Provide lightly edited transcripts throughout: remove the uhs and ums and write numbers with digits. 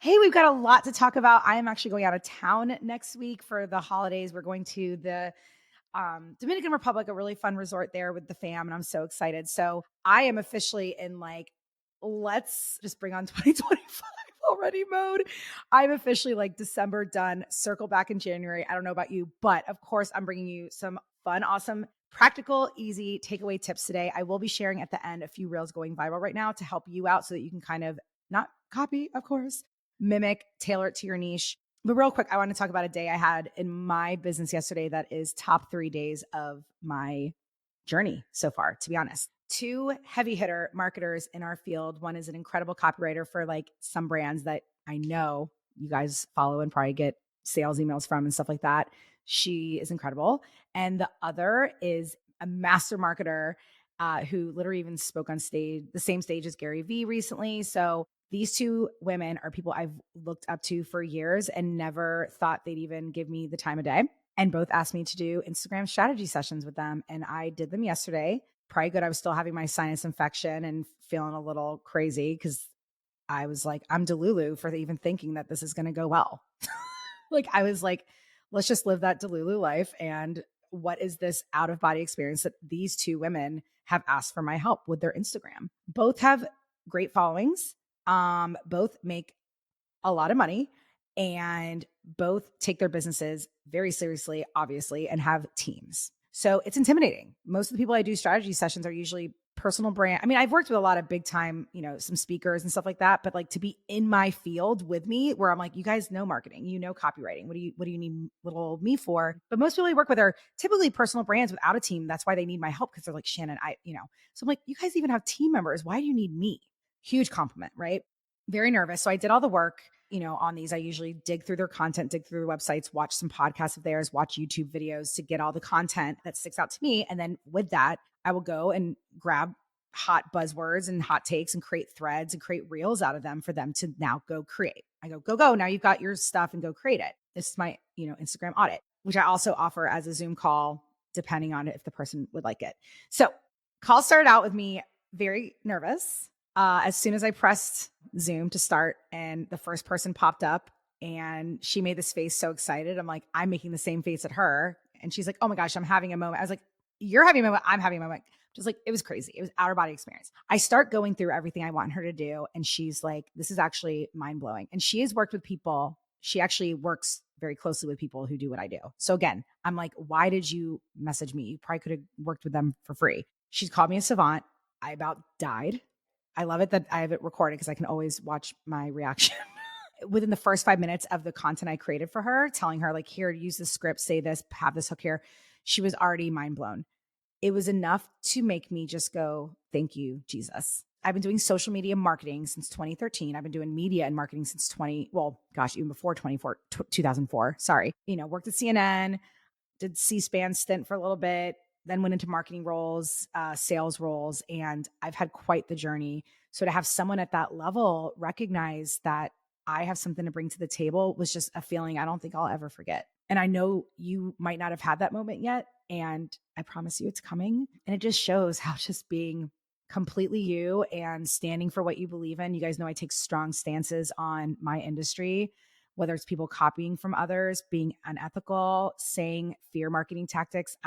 Hey, we've got a lot to talk about. I am actually going out of town next week for the holidays. We're going to the Dominican Republic, a really fun resort there with the fam, and I'm so excited. So I am officially in like, let's just bring on 2025 already mode. I'm officially like December done, circle back in January. I don't know about you, but of course, I'm bringing you some fun, awesome, practical, easy takeaway tips today. I will be sharing at the end a few reels going viral right now to help you out so that you can kind of not copy, of course, mimic, tailor it to your niche. But real quick, I want to talk about a day I had in my business yesterday that is top 3 days of my journey so far, to be honest. Two heavy hitter marketers in our field. One is an incredible copywriter for like some brands that I know you guys follow and probably get sales emails from and stuff like that. She is incredible. And the other is a master marketer who literally even spoke on stage, the same stage as Gary Vee recently. So these two women are people I've looked up to for years and never thought they'd even give me the time of day. And both asked me to do Instagram strategy sessions with them. And I did them yesterday. Probably good. I was still having my sinus infection and feeling a little crazy because I was like, I'm Delulu for even thinking that this is going to go well. Like, I was like, let's just live that Delulu life. And what is this out of body experience that these two women have asked for my help with their Instagram? Both have great followings. Both make a lot of money and both take their businesses very seriously, obviously, and have teams. So it's intimidating. Most of the people I do strategy sessions are usually personal brand. I mean, I've worked with a lot of big time, some speakers and stuff like that, but like to be in my field with me where I'm like, you guys know marketing, you know, copywriting. What do you need little old me for? But most people I work with are typically personal brands without a team. That's why they need my help because they're like, Shannon, so I'm like, you guys even have team members. Why do you need me? Huge compliment, right? Very nervous. So I did all the work, on these. I usually dig through their content, dig through their websites, watch some podcasts of theirs, watch YouTube videos to get all the content that sticks out to me. And then with that, I will go and grab hot buzzwords and hot takes and create threads and create reels out of them for them to now go create. I go. Now you've got your stuff and go create it. This is my, Instagram audit, which I also offer as a Zoom call, depending on if the person would like it. So call started out with me very nervous. As soon as I pressed Zoom to start and the first person popped up and she made this face so excited. I'm like, I'm making the same face at her. And she's like, oh my gosh, I'm having a moment. I was like, you're having a moment. I'm having a moment. Just like, it was crazy. It was outer body experience. I start going through everything I want her to do. And she's like, this is actually mind blowing. And she has worked with people. She actually works very closely with people who do what I do. So again, I'm like, why did you message me? You probably could have worked with them for free. She's called me a savant. I about died. I love it that I have it recorded because I can always watch my reaction. Within the first 5 minutes of the content I created for her, telling her like, here, use this script, say this, have this hook here. She was already mind blown. It was enough to make me just go, thank you, Jesus. I've been doing social media marketing since 2013. I've been doing media and marketing since even before 2004. Sorry. Worked at CNN, did C-SPAN stint for a little bit, then went into marketing roles, sales roles, and I've had quite the journey. So to have someone at that level recognize that I have something to bring to the table was just a feeling I don't think I'll ever forget. And I know you might not have had that moment yet, and I promise you it's coming. And it just shows how just being completely you and standing for what you believe in. You guys know I take strong stances on my industry, whether it's people copying from others, being unethical, saying fear marketing tactics.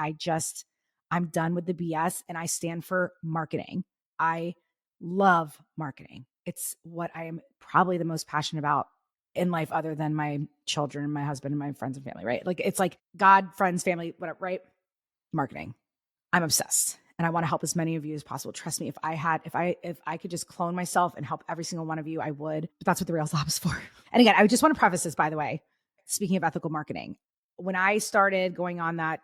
I'm done with the BS and I stand for marketing. I love marketing. It's what I am probably the most passionate about in life other than my children, my husband, and my friends and family, right? Like it's like God, friends, family, whatever, right? Marketing. I'm obsessed and I want to help as many of you as possible. Trust me, if I could just clone myself and help every single one of you, I would. But that's what the Reels Lab is for. And again, I just want to preface this, by the way, speaking of ethical marketing, when I started going on that,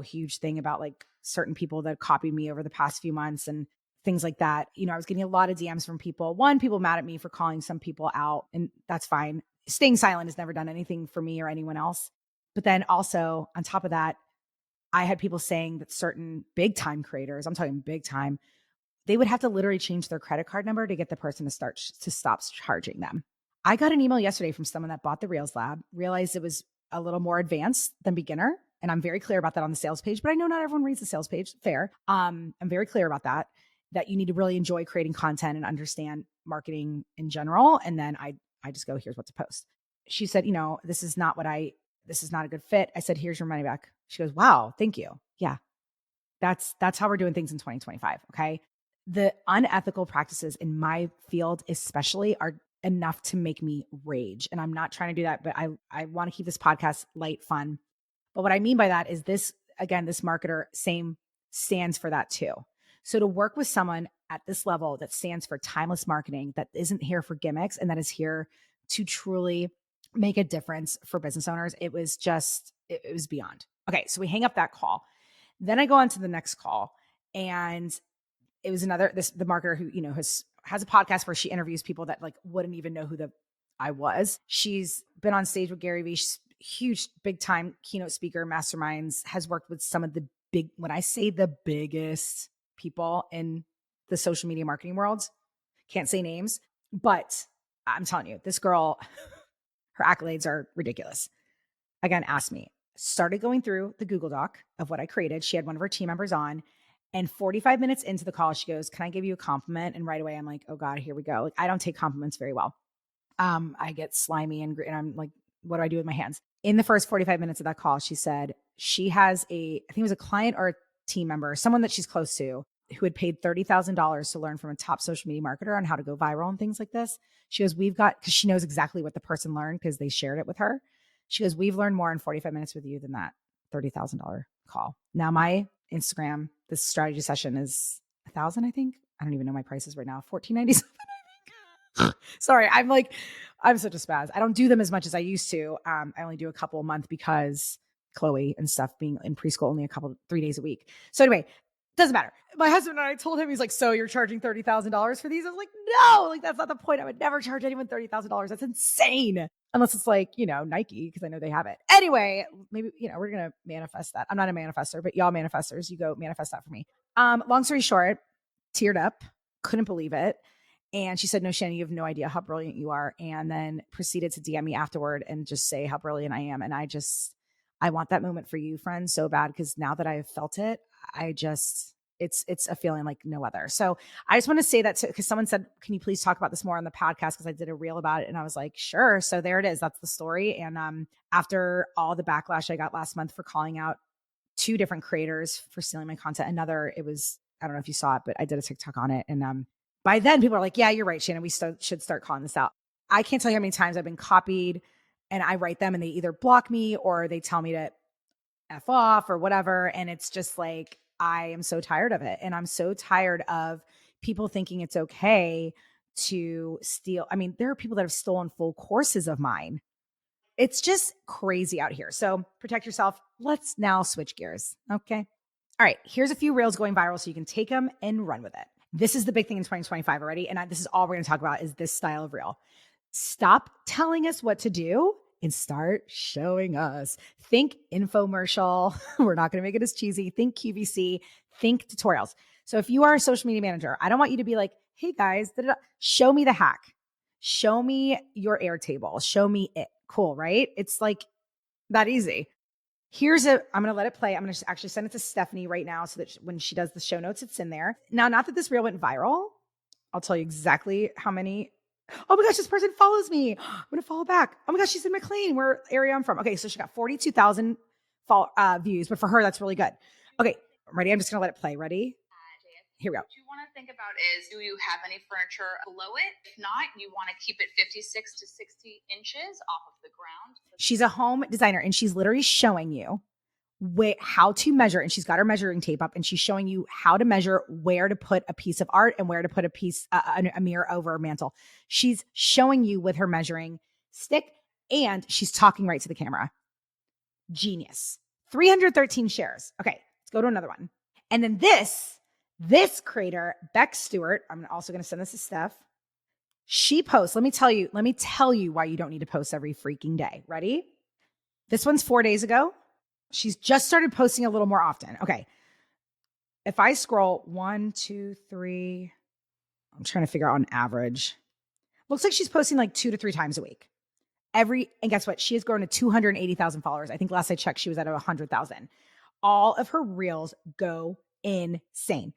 huge thing about like certain people that copied me over the past few months and things like that, I was getting a lot of DMs from people. People mad at me for calling some people out, and that's fine. Staying silent has never done anything for me or anyone else. But then also on top of that, I had people saying that certain big time creators, I'm talking big time, they would have to literally change their credit card number to get the person to stop charging them. I got an email yesterday from someone that bought the Reels Lab, realized it was a little more advanced than beginner. And I'm very clear about that on the sales page, but I know not everyone reads the sales page. Fair. I'm very clear about that you need to really enjoy creating content and understand marketing in general. And then I I just go, here's what to post. She said, this is not a good fit. I said, here's your money back. She goes, wow, thank you. Yeah. That's how we're doing things in 2025. Okay. The unethical practices in my field, especially, are enough to make me rage. And I'm not trying to do that, but I want to keep this podcast light, fun. But what I mean by that is this, again, this marketer stands for that too. So to work with someone at this level that stands for timeless marketing, that isn't here for gimmicks and that is here to truly make a difference for business owners, it was beyond. Okay. So we hang up that call. Then I go on to the next call, and it was the marketer who, has a podcast where she interviews people that like wouldn't even know who I was. She's been on stage with Gary Vee. She's huge, big time keynote speaker, masterminds, has worked with some of the when I say the biggest people in the social media marketing world, can't say names, but I'm telling you, this girl, her accolades are ridiculous. Again, asked me, started going through the Google Doc of what I created. She had one of her team members on, and 45 minutes into the call, she goes, can I give you a compliment? And right away, I'm like, oh God, here we go. Like, I don't take compliments very well. I get slimy and I'm like, what do I do with my hands? In the first 45 minutes of that call, she said she has I think it was a client or a team member, someone that she's close to, who had paid $30,000 to learn from a top social media marketer on how to go viral and things like this. She goes, because she knows exactly what the person learned because they shared it with her. She goes, we've learned more in 45 minutes with you than that $30,000 call. Now my Instagram, this strategy session is $1,000, I think. I don't even know my prices right now. $14.97. Sorry, I'm such a spaz. I don't do them as much as I used to. I only do a couple a month because Chloe and stuff being in preschool only 3 days a week. So anyway, doesn't matter. My husband and I told him, he's like, so you're charging $30,000 for these? I was like, no, like that's not the point. I would never charge anyone $30,000. That's insane. Unless it's like, Nike, because I know they have it. Anyway, maybe, we're going to manifest that. I'm not a manifester, but y'all manifestors, you go manifest that for me. Long story short, teared up, couldn't believe it. And she said, no, Shannon, you have no idea how brilliant you are. And then proceeded to DM me afterward and just say how brilliant I am. And I want that moment for you, friend, so bad. Because now that I've felt it, it's a feeling like no other. So I just want to say that because someone said, can you please talk about this more on the podcast? Because I did a reel about it. And I was like, sure. So there it is. That's the story. And after all the backlash I got last month for calling out 2 different creators for stealing my content, I don't know if you saw it, but I did a TikTok on it. And by then, people are like, yeah, you're right, Shannon. We should start calling this out. I can't tell you how many times I've been copied and I write them and they either block me or they tell me to F off or whatever. And it's just like, I am so tired of it. And I'm so tired of people thinking it's okay to steal. I mean, there are people that have stolen full courses of mine. It's just crazy out here. So protect yourself. Let's now switch gears. Okay. All right. Here's a few reels going viral so you can take them and run with it. This is the big thing in 2025 already. And this is all we're going to talk about is this style of reel. Stop telling us what to do and start showing us. Think infomercial. We're not going to make it as cheesy. Think QVC. Think tutorials. So if you are a social media manager, I don't want you to be like, hey guys, show me the hack. Show me your Airtable. Show me it. Cool, right? It's like that easy. I'm going to let it play. I'm going to actually send it to Stephanie right now so that when she does the show notes, it's in there. Now, not that this reel went viral. I'll tell you exactly how many. Oh my gosh, this person follows me. I'm going to follow back. Oh my gosh, she's in McLean, where area I'm from. Okay, so she got 42,000 views, but for her, that's really good. Okay, ready? I'm just going to let it play. Ready? Here we go. What you want to think about is, do you have any furniture below it? If not, you want to keep it 56 to 60 inches off of the ground. She's a home designer and she's literally showing you how to measure. And she's got her measuring tape up and she's showing you how to measure where to put a piece of art and where to put a mirror over a mantle. She's showing you with her measuring stick and she's talking right to the camera. Genius. 313 shares. Okay, let's go to another one. And then this creator, Beck Stewart, I'm also going to send this to Steph. She posts, let me tell you why you don't need to post every freaking day. Ready? This one's 4 days ago. She's just started posting a little more often. Okay. If I scroll 1, 2, 3, I'm trying to figure out on average. Looks like she's posting like 2 to 3 times a week. And guess what? She has grown to 280,000 followers. I think last I checked, she was at 100,000. All of her reels go insane.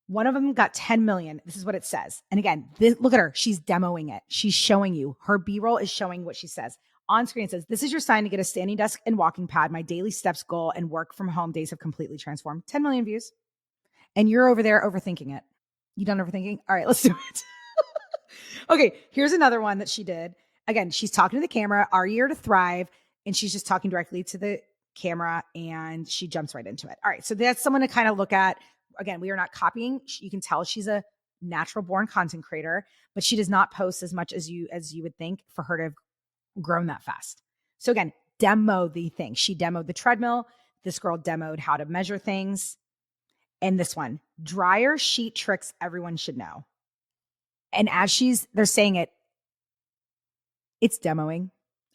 One of them got 10 million. This is what it says. And again, look at her. She's demoing it. She's showing you. Her B-roll is showing what she says. On screen, it says, this is your sign to get a standing desk and walking pad. My daily steps goal and work from home days have completely transformed. 10 million views. And you're over there overthinking it. You done overthinking? All right, let's do it. Okay, here's another one that she did. Again, she's talking to the camera, our year to thrive, and she's just talking directly to the camera and she jumps right into it. All right, so that's someone to kind of look at. Again, we are not copying. You can tell she's a natural born content creator, but she does not post as much as you would think for her to have grown that fast. So again, demo the thing. She demoed the treadmill. This girl demoed how to measure things. And this one, dryer sheet tricks everyone should know. And as they're saying it, it's demoing.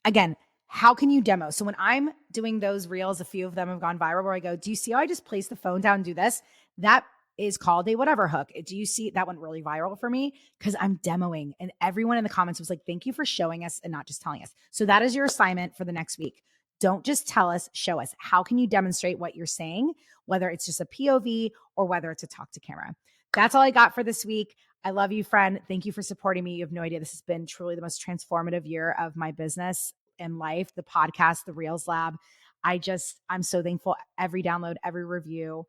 Again, how can you demo? So when I'm doing those reels, a few of them have gone viral where I go, do you see how I just place the phone down and do this? That is called a whatever hook. Do you see that went really viral for me? Because I'm demoing. And everyone in the comments was like, thank you for showing us and not just telling us. So that is your assignment for the next week. Don't just tell us, show us. How can you demonstrate what you're saying, whether it's just a POV or whether it's a talk to camera? That's all I got for this week. I love you, friend. Thank you for supporting me. You have no idea. This has been truly the most transformative year of my business and life, the podcast, the Reels Lab. I'm so thankful. Every download, every review.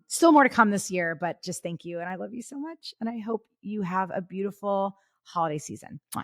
Still more to come this year, but just thank you. And I love you so much. And I hope you have a beautiful holiday season. Mwah.